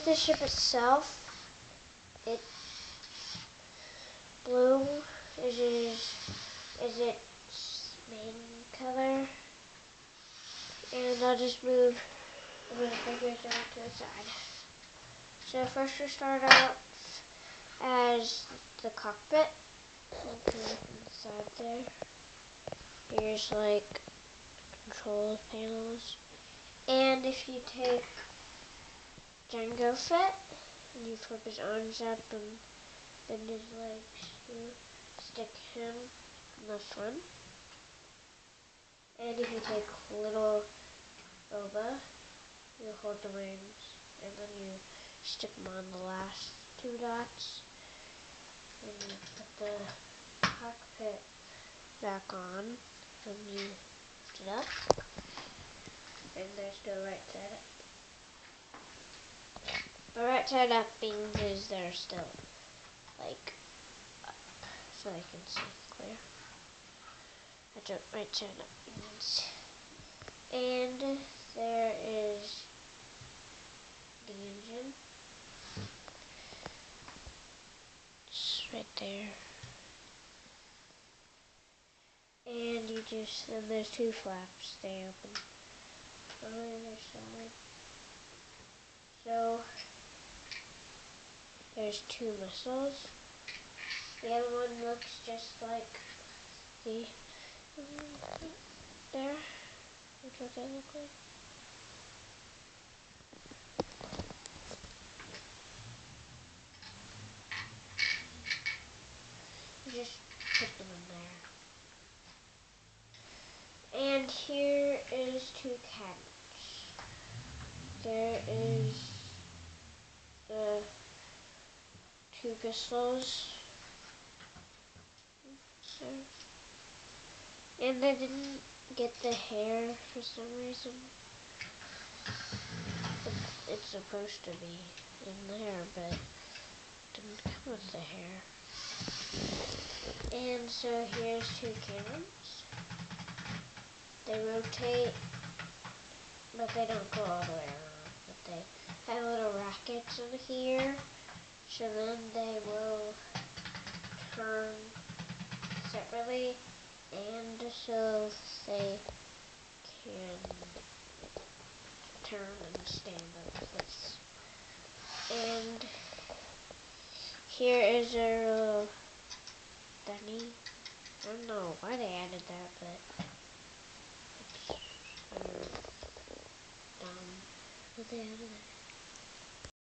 here's the ship itself. It's blue is its main color. And I'll just move the figures down to the side. So first we start out as the cockpit. Okay, inside there. Here's like control panels. And if you take Jango Fett and you flip his arms up and bend his legs, you stick him in the front. And if you take little Boba, you hold the reins and then you stick them on the last two dots. And you put the cockpit back on and you lift it up. And there's the right side up. The right side up means they're still like up, so I can see clear. That's what right side up means. And there is the engine. It's right there. And then there's two flaps, they open on the other side. So there's two missiles. The other one looks just like the there. That's what they look like. You just put them in there. And here is two cannons. There is the two pistols. So, and I didn't get the hair for some reason. It's supposed to be in there, but it didn't come with the hair. And so here's two cannons. They rotate, but they don't go all the way around. But they have little rockets in here, so then they will turn separately, and so they can turn and stand like this. And here is a little dunny. I don't know why they added that, but it's dumb that they added that.